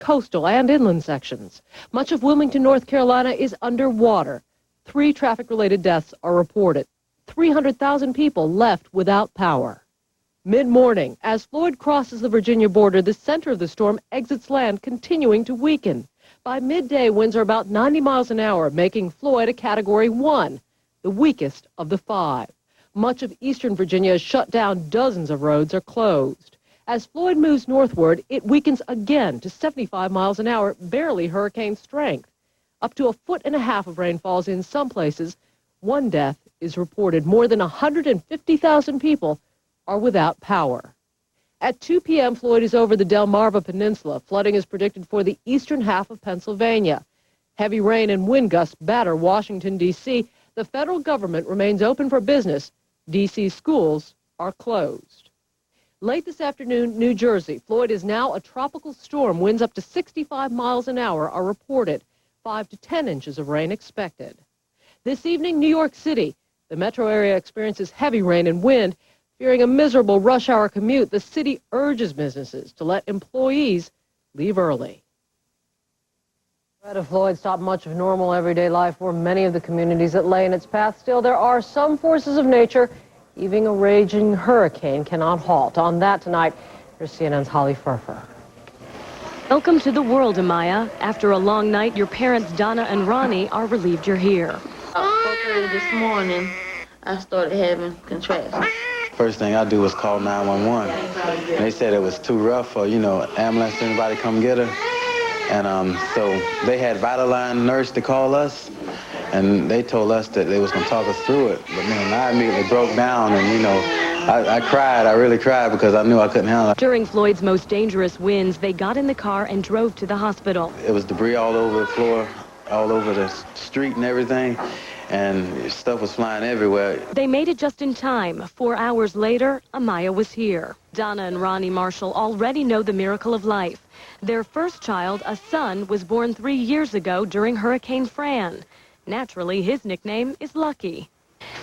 coastal and inland sections. Much of Wilmington, North Carolina is underwater. 3 traffic-related deaths are reported. 300,000 people left without power. Mid-morning, as Floyd crosses the Virginia border, the center of the storm exits land, continuing to weaken. By midday, winds are about 90 miles an hour, making Floyd a Category 1, the weakest of the 5. Much of eastern Virginia is shut down. Dozens of roads are closed. As Floyd moves northward, it weakens again to 75 miles an hour, barely hurricane strength. Up to 1.5 feet of rain falls in some places. 1 death is reported. More than 150,000 people are without power. At 2 p.m., Floyd is over the Delmarva Peninsula. Flooding is predicted for the eastern half of Pennsylvania. Heavy rain and wind gusts batter Washington, D.C. The federal government remains open for business. D.C. schools are closed. Late this afternoon, New Jersey. Floyd is now a tropical storm. Winds up to 65 miles an hour are reported. 5 to 10 inches of rain expected. This evening, New York City. The metro area experiences heavy rain and wind. Fearing a miserable rush hour commute, the city urges businesses to let employees leave early. The threat of Floyd stopped much of normal everyday life for many of the communities that lay in its path. Still, there are some forces of nature even a raging hurricane cannot halt. On that tonight, here's CNN's Holly Furfer. Welcome to the world, Amaya. After a long night, your parents, Donna and Ronnie, are relieved you're here. About 4:30 this morning, I started having contractions. First thing I do was call 911. And they said it was too rough for, ambulance, anybody come get her. And so they had Vitaline nurse to call us, and they told us that they was going to talk us through it. But man, I immediately broke down, and I cried. I really cried because I knew I couldn't handle it. During Floyd's most dangerous winds, they got in the car and drove to the hospital. It was debris all over the floor, all over the street and everything, and stuff was flying everywhere. They made it just in time. 4 hours later, Amaya was here. Donna and Ronnie Marshall already know the miracle of life. Their first child, a son, was born 3 years ago during Hurricane Fran. Naturally, his nickname is Lucky.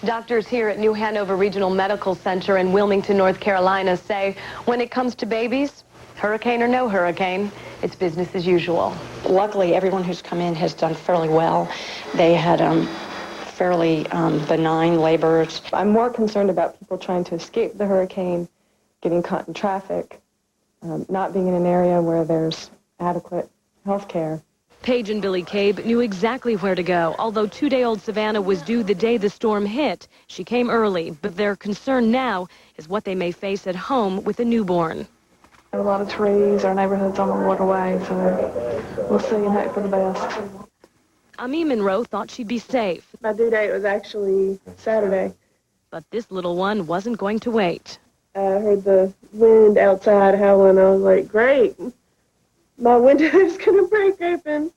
Doctors here at New Hanover Regional Medical Center in Wilmington, North Carolina say when it comes to babies, hurricane or no hurricane, it's business as usual. Luckily, everyone who's come in has done fairly well. They had fairly benign labors. I'm more concerned about people trying to escape the hurricane, getting caught in traffic, not being in an area where there's adequate health care. Paige and Billy Cabe knew exactly where to go. Although 2-day-old Savannah was due the day the storm hit, she came early. But their concern now is what they may face at home with a newborn. A lot of trees, our neighborhood's on the waterway, so we'll see and hope for the best. Ami Monroe thought she'd be safe. My due date was actually Saturday. But this little one wasn't going to wait. I heard the wind outside howling. I was like, great. My window's going to break open.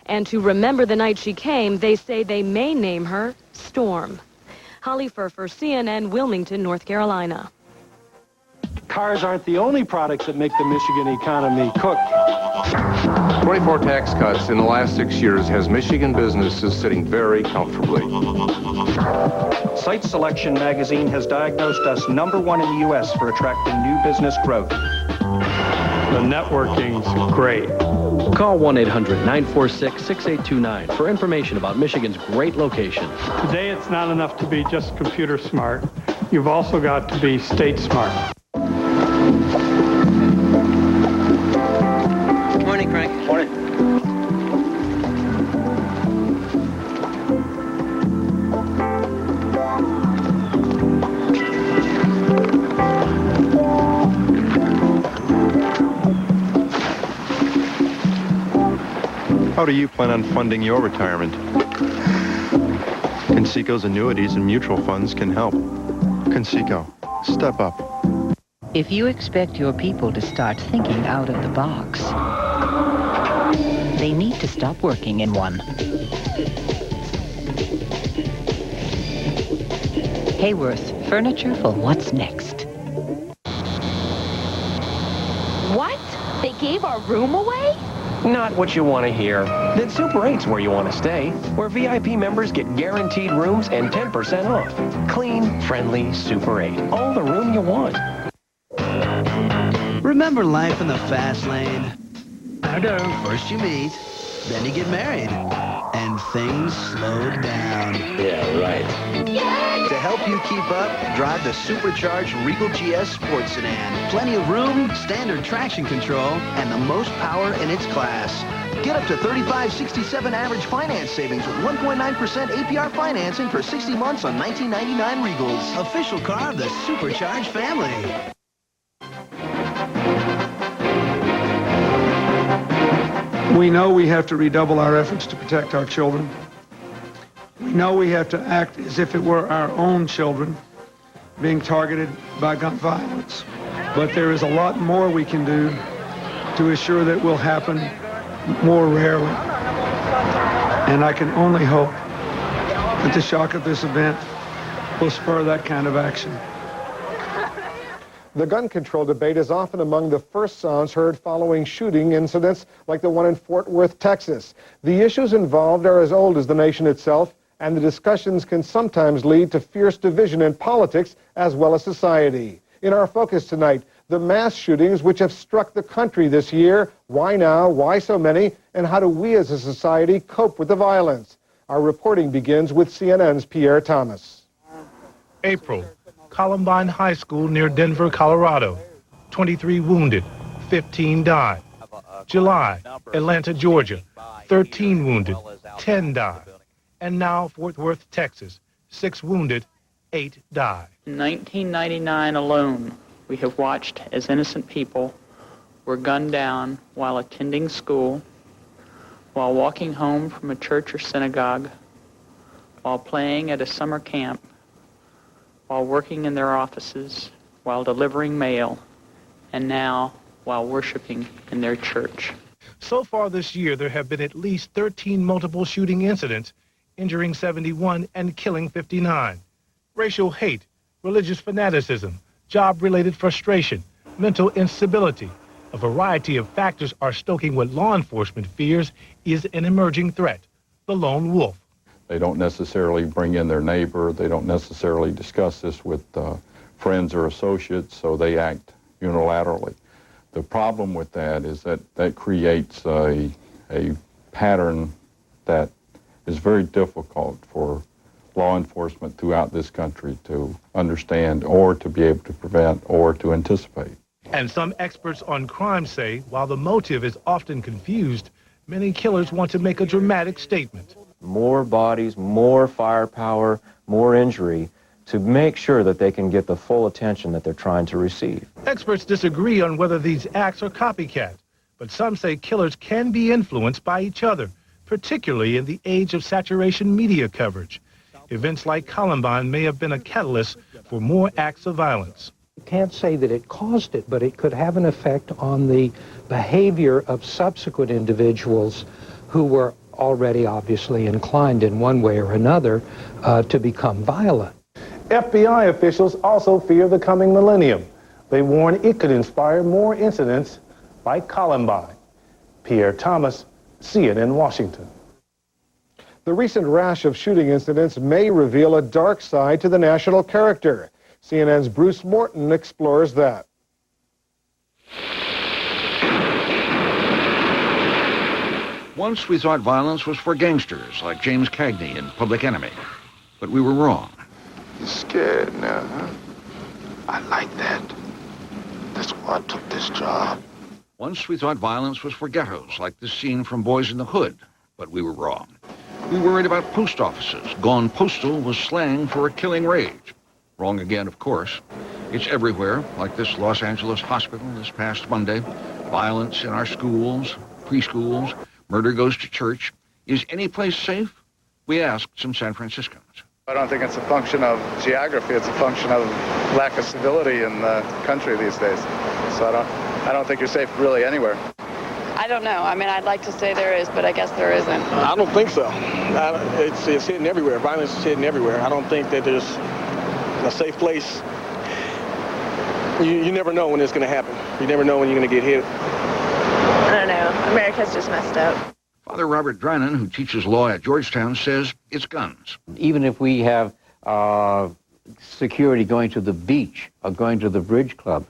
And to remember the night she came, they say they may name her Storm. Holly Furfer, CNN, Wilmington, North Carolina. Cars aren't the only products that make the Michigan economy cook. 24 tax cuts in the last 6 years has Michigan businesses sitting very comfortably. Site Selection magazine has diagnosed us #1 in the U.S. for attracting new business growth. The networking's great. Call 1-800-946-6829 for information about Michigan's great locations. Today, it's not enough to be just computer smart. You've also got to be state smart. Morning, Frank. Morning. How do you plan on funding your retirement? Conseco's annuities and mutual funds can help. Conseco, step up. If you expect your people to start thinking out of the box, they need to stop working in one. Hayworth, furniture for what's next. What? They gave our room away? Not what you want to hear. Then Super 8's where you want to stay, where VIP members get guaranteed rooms and 10% off. Clean, friendly Super 8. All the room you want. Remember life in the fast lane? Leonardo. First you meet, then you get married, and things slow down. Yeah, right. To help you keep up, drive the supercharged Regal GS Sport Sedan. Plenty of room, standard traction control, and the most power in its class. Get up to $35.67 average finance savings with 1.9% APR financing for 60 months on 1999 Regals. Official car of the supercharged family. We know we have to redouble our efforts to protect our children. We know we have to act as if it were our own children being targeted by gun violence. But there is a lot more we can do to assure that will happen more rarely. And I can only hope that the shock of this event will spur that kind of action. The gun control debate is often among the first sounds heard following shooting incidents like the one in Fort Worth, Texas. The issues involved are as old as the nation itself, and the discussions can sometimes lead to fierce division in politics as well as society. In our focus tonight, the mass shootings which have struck the country this year. Why now? Why so many? And how do we as a society cope with the violence? Our reporting begins with CNN's Pierre Thomas. April, Columbine High School near Denver, Colorado. 23 wounded, 15 died. July, Atlanta, Georgia. 13 wounded, 10 died. And now Fort Worth, Texas. 6 wounded, 8 died. In 1999 alone, we have watched as innocent people were gunned down while attending school, while walking home from a church or synagogue, while playing at a summer camp, while working in their offices, while delivering mail, and now while worshiping in their church. So far this year, there have been at least 13 multiple shooting incidents, injuring 71 and killing 59. Racial hate, religious fanaticism, job-related frustration, mental instability. A variety of factors are stoking what law enforcement fears is an emerging threat, the lone wolf. They don't necessarily bring in their neighbor. They don't necessarily discuss this with friends or associates, so they act unilaterally. The problem with that is that that creates a pattern that is very difficult for law enforcement throughout this country to understand or to be able to prevent or to anticipate. And some experts on crime say while the motive is often confused, many killers want to make a dramatic statement. More bodies, more firepower, more injury to make sure that they can get the full attention that they're trying to receive. Experts disagree on whether these acts are copycat, but some say killers can be influenced by each other, particularly in the age of saturation media coverage. Events like Columbine may have been a catalyst for more acts of violence. You can't say that it caused it, but it could have an effect on the behavior of subsequent individuals who were already obviously inclined in one way or another to become violent. FBI officials also fear the coming millennium. They warn it could inspire more incidents like Columbine. Pierre Thomas, CNN, Washington. The recent rash of shooting incidents may reveal a dark side to the national character. CNN's Bruce Morton explores that. Once we thought violence was for gangsters like James Cagney in Public Enemy, but we were wrong. You're scared now, huh? I like that. That's why I took this job. Once we thought violence was for ghettos like this scene from Boys in the Hood, but we were wrong. We worried about post offices. Gone postal was slang for a killing rage. Wrong again, of course. It's everywhere, like this Los Angeles hospital this past Monday. Violence in our schools, preschools, murder goes to church. Is any place safe? We asked some San Franciscans. I don't think it's a function of geography. It's a function of lack of civility in the country these days. So I don't think you're safe really anywhere. I don't know. I mean, I'd like to say there is, but I guess there isn't. I don't think so. It's hidden everywhere. Violence is hidden everywhere. I don't think that there's a safe place. You never know when it's going to happen. You never know when you're going to get hit. I don't know. America's just messed up. Father Robert Drinan, who teaches law at Georgetown, says it's guns. Even if we have security going to the beach or going to the bridge club,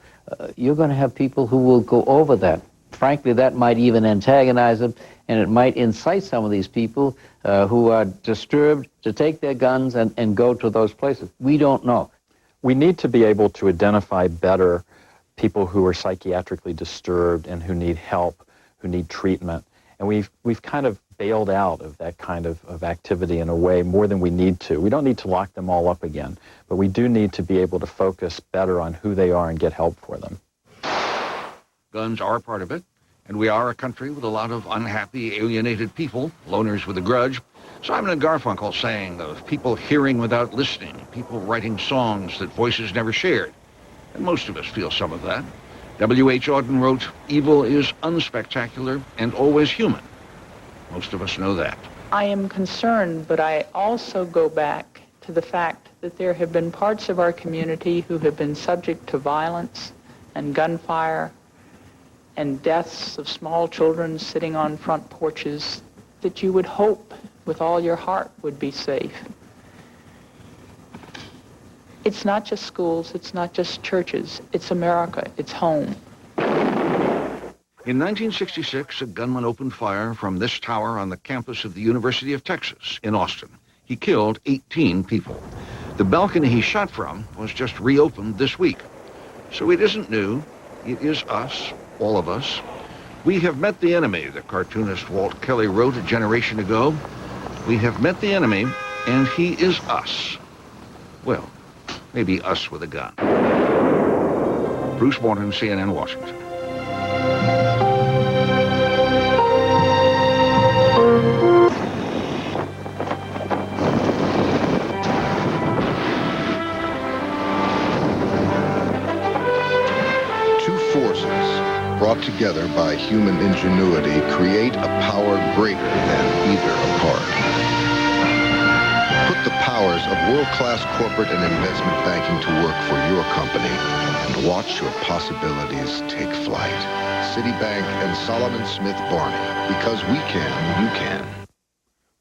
you're going to have people who will go over that frankly, that might even antagonize them, and it might incite some of these people who are disturbed to take their guns and go to those places. We don't know. We need to be able to identify better people who are psychiatrically disturbed and who need help, who need treatment. And we've kind of bailed out of that kind of activity in a way more than we need to. We don't need to lock them all up again, but we do need to be able to focus better on who they are and get help for them. Guns are part of it, and we are a country with a lot of unhappy, alienated people, loners with a grudge. Simon and Garfunkel sang of people hearing without listening, people writing songs that voices never shared. And most of us feel some of that. W.H. Auden wrote, "Evil is unspectacular and always human." Most of us know that. I am concerned, but I also go back to the fact that there have been parts of our community who have been subject to violence and gunfire and deaths of small children sitting on front porches that you would hope with all your heart would be safe. It's not just schools, it's not just churches, it's America, it's home. In 1966, a gunman opened fire from this tower on the campus of the University of Texas in Austin. He killed 18 people. The balcony he shot from was just reopened this week. So it isn't new. It is us, all of us. We have met the enemy, the cartoonist Walt Kelly wrote a generation ago. We have met the enemy, and he is us. Well, maybe us with a gun. Bruce Morton, CNN, Washington. Two forces brought together by human ingenuity create a power greater than either apart. Put the powers of world-class corporate and investment banking to work for your company and watch your possibilities take flight. Citibank and Solomon Smith Barney. Because we can, you can.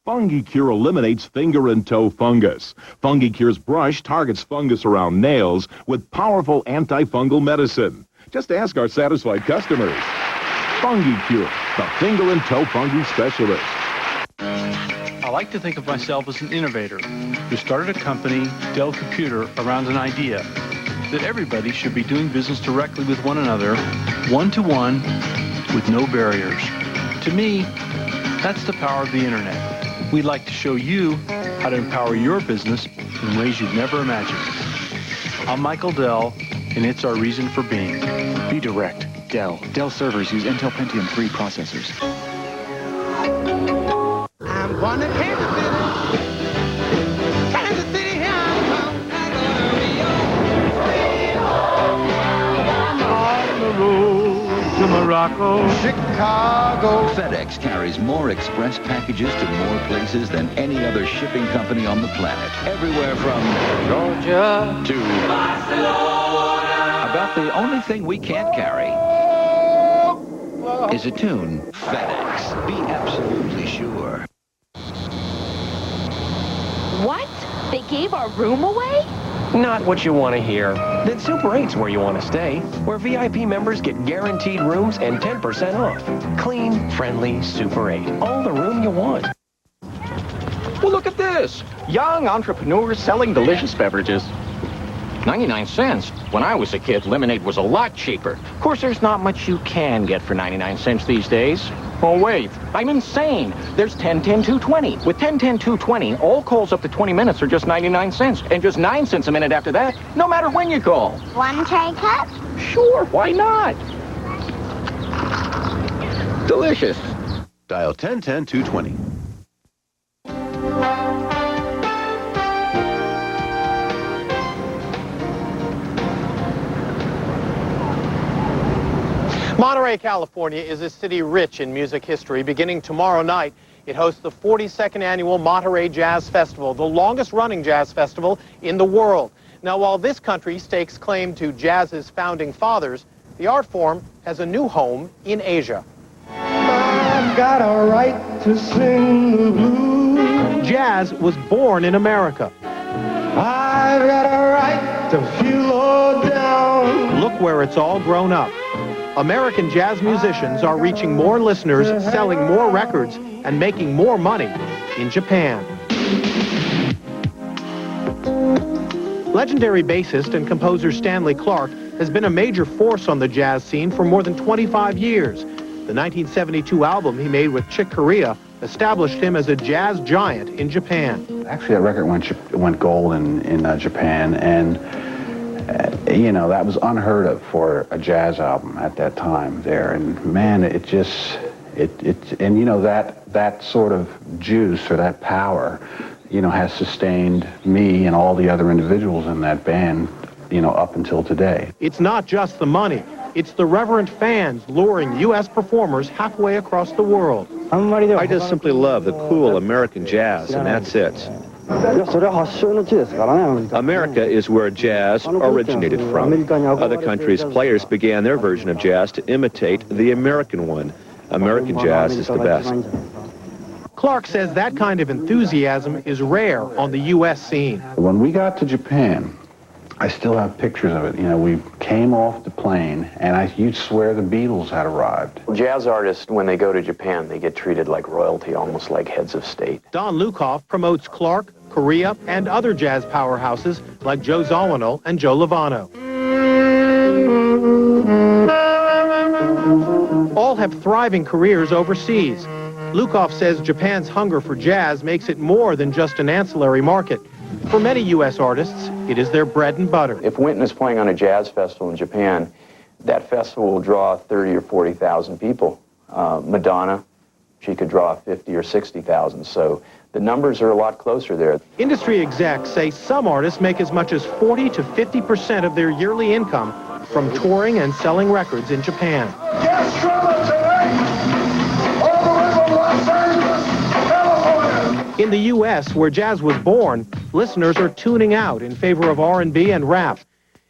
FungiCure eliminates finger and toe fungus. FungiCure's brush targets fungus around nails with powerful antifungal medicine. Just ask our satisfied customers. FungiCure, the finger and toe fungi specialist. I like to think of myself as an innovator who started a company, Dell Computer, around an idea that everybody should be doing business directly with one another, one-to-one, with no barriers. To me, that's the power of the internet. We'd like to show you how to empower your business in ways you'd never imagined. I'm Michael Dell, and it's our reason for being. Be direct. Dell. Dell servers use Intel Pentium 3 processors. I'm going to Kansas City. Kansas City, here on the road to Morocco, Chicago. FedEx carries more express packages to more places than any other shipping company on the planet. Everywhere from Georgia to Barcelona. About the only thing we can't carry is a tune. FedEx. Be absolutely sure. What? They gave our room away? Not what you want to hear. Then Super 8's where you want to stay, where VIP members get guaranteed rooms and 10% off. Clean, friendly Super 8. All the room you want. Well, look at this. Young entrepreneurs selling delicious beverages. 99 cents. When I was a kid, lemonade was a lot cheaper. Of course, there's not much you can get for 99 cents these days. Oh, wait. I'm insane. There's 10, 10, 220. With 10, 10, 220, all calls up to 20 minutes are just 99 cents. And just 9 cents a minute after that, no matter when you call. One tray cup? Sure, why not? Delicious. Dial 10, 10, 220. Monterey, California is a city rich in music history. Beginning tomorrow night, it hosts the 42nd annual Monterey Jazz Festival, the longest-running jazz festival in the world. Now, while this country stakes claim to jazz's founding fathers, the art form has a new home in Asia. I've got a right to sing the blues. Jazz was born in America. I've got a right to feel low down. Look where it's all grown up. American jazz musicians are reaching more listeners, selling more records, and making more money in Japan. Legendary bassist and composer Stanley Clarke has been a major force on the jazz scene for more than 25 years. The 1972 album he made with Chick Corea established him as a jazz giant in Japan. Actually, that record went gold in Japan, and you know, that was unheard of for a jazz album at that time there. And man, and you know, that sort of juice or that power, you know, has sustained me and all the other individuals in that band, you know, up until today. It's not just the money. It's the reverent fans luring U.S. performers halfway across the world. I just simply love the cool American jazz, and that's it. America is where jazz originated from. Other countries' players began their version of jazz to imitate the American one. American jazz is the best. Clarke says that kind of enthusiasm is rare on the U.S. scene. When we got to Japan, I still have pictures of it. You know, we came off the plane, and you'd swear the Beatles had arrived. Jazz artists, when they go to Japan, they get treated like royalty, almost like heads of state. Don Lukoff promotes Clarke, Corea, and other jazz powerhouses like Joe Zawinul and Joe Lovano. All have thriving careers overseas. Lukoff says Japan's hunger for jazz makes it more than just an ancillary market. For many U.S. artists, it is their bread and butter. If Wynton is playing on a jazz festival in Japan, that festival will draw 30 or 40,000 people. Madonna, she could draw 50 or 60,000, so the numbers are a lot closer there. Industry execs say some artists make as much as 40 to 50% of their yearly income from touring and selling records in Japan. Guest drummer tonight, all the way from Los Angeles, California. In the U.S., where jazz was born, listeners are tuning out in favor of R&B and rap.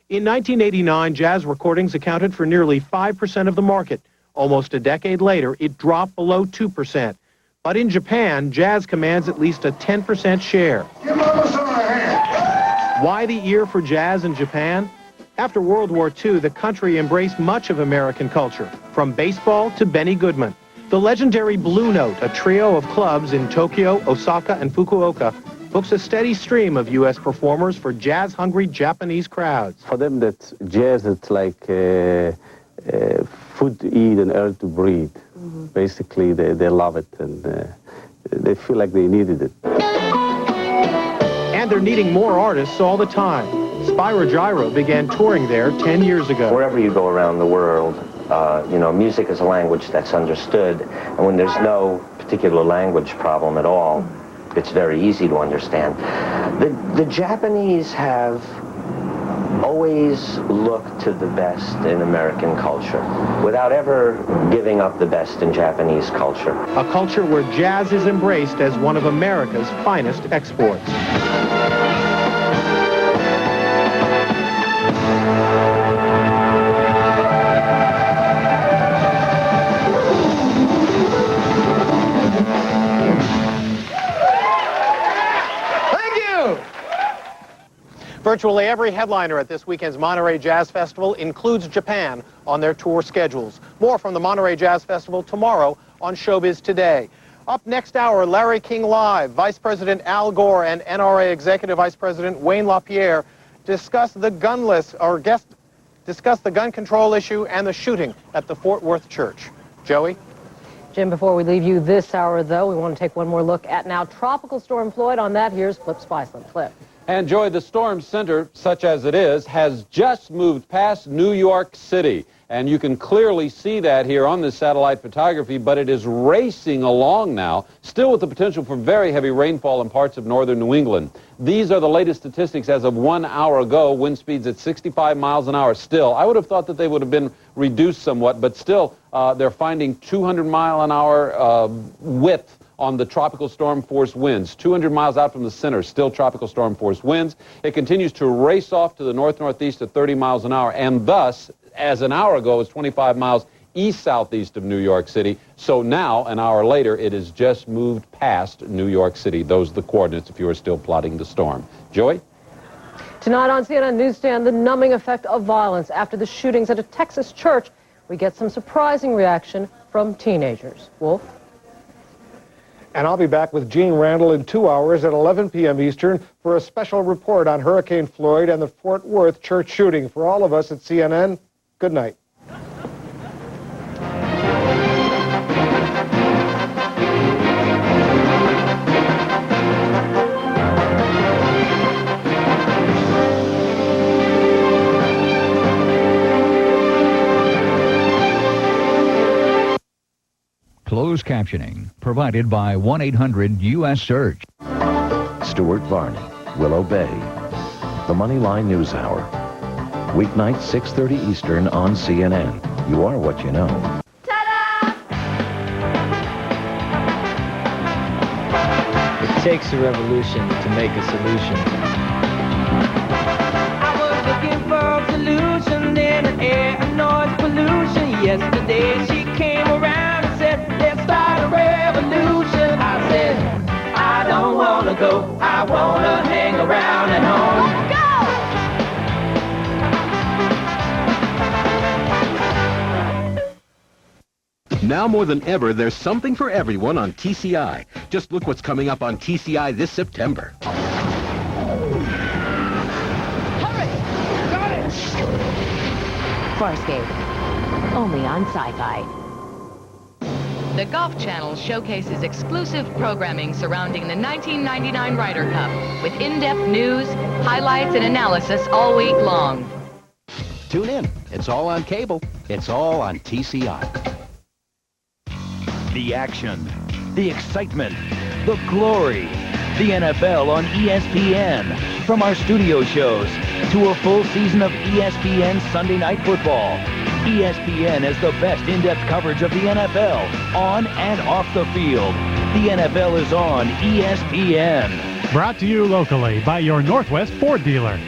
In 1989, jazz recordings accounted for nearly 5% of the market. Almost a decade later, it dropped below 2%. But in Japan, jazz commands at least a 10% share. Give Mama some of a hand. Why the ear for jazz in Japan? After World War II, the country embraced much of American culture, from baseball to Benny Goodman. The legendary Blue Note, a trio of clubs in Tokyo, Osaka, and Fukuoka, books a steady stream of U.S. performers for jazz-hungry Japanese crowds. For them, that jazz is like food to eat and air to breathe. Basically, they love it, and they feel like they needed it. And they're needing more artists all the time. Spyro Gyro began touring there 10 years ago. Wherever you go around the world, you know, music is a language that's understood, and when there's no particular language problem at all, it's very easy to understand. The Japanese have always looked to the best in American culture without ever giving up the best in Japanese culture. A culture where jazz is embraced as one of America's finest exports. Virtually every headliner at this weekend's Monterey Jazz Festival includes Japan on their tour schedules. More from the Monterey Jazz Festival tomorrow on Showbiz Today. Up next hour, Larry King Live. Vice President Al Gore and NRA Executive Vice President Wayne LaPierre discuss the gun control issue and the shooting at the Fort Worth Church. Joey? Jim, before we leave you this hour, though, we want to take one more look at now Tropical Storm Floyd. On that, here's Flip Spiceland. Flip. And Joy, the storm center, such as it is, has just moved past New York City. And you can clearly see that here on this satellite photography, but it is racing along now, still with the potential for very heavy rainfall in parts of northern New England. These are the latest statistics as of 1 hour ago, wind speeds at 65 miles an hour still. I would have thought that they would have been reduced somewhat, but still they're finding 200-mile-an-hour width on the tropical storm force winds. 200 miles out from the center, still tropical storm force winds. It continues to race off to the north-northeast at 30 miles an hour, and thus, as an hour ago, it was 25 miles east-southeast of New York City. So now, an hour later, it has just moved past New York City. Those are the coordinates if you are still plotting the storm. Joy? Tonight on CNN Newsstand, the numbing effect of violence after the shootings at a Texas church we get some surprising reaction from teenagers. Wolf? And I'll be back with Gene Randall in 2 hours at 11 p.m. Eastern for a special report on Hurricane Floyd and the Fort Worth church shooting. For all of us at CNN, good night. Closed captioning provided by 1-800-US-SEARCH. Stuart Varney, Willow Bay. The Moneyline News Hour. Weeknights 6:30 Eastern on CNN. You are what you know. It takes a revolution to make a solution. I was looking for a solution in the air and noise pollution. Yesterday she came around and said, let's start a revolution. I said, I don't want to go. I want to hang around at home. Now more than ever, there's something for everyone on TCI. Just look what's coming up on TCI this September. Farscape. Only on Sci-Fi. The Golf Channel showcases exclusive programming surrounding the 1999 Ryder Cup with in-depth news, highlights, and analysis all week long. Tune in. It's all on cable. It's all on TCI. The action, the excitement, the glory. The NFL on ESPN. From our studio shows to a full season of ESPN Sunday Night Football. ESPN has the best in-depth coverage of the NFL on and off the field. The NFL is on ESPN. Brought to you locally by your Northwest Ford dealer.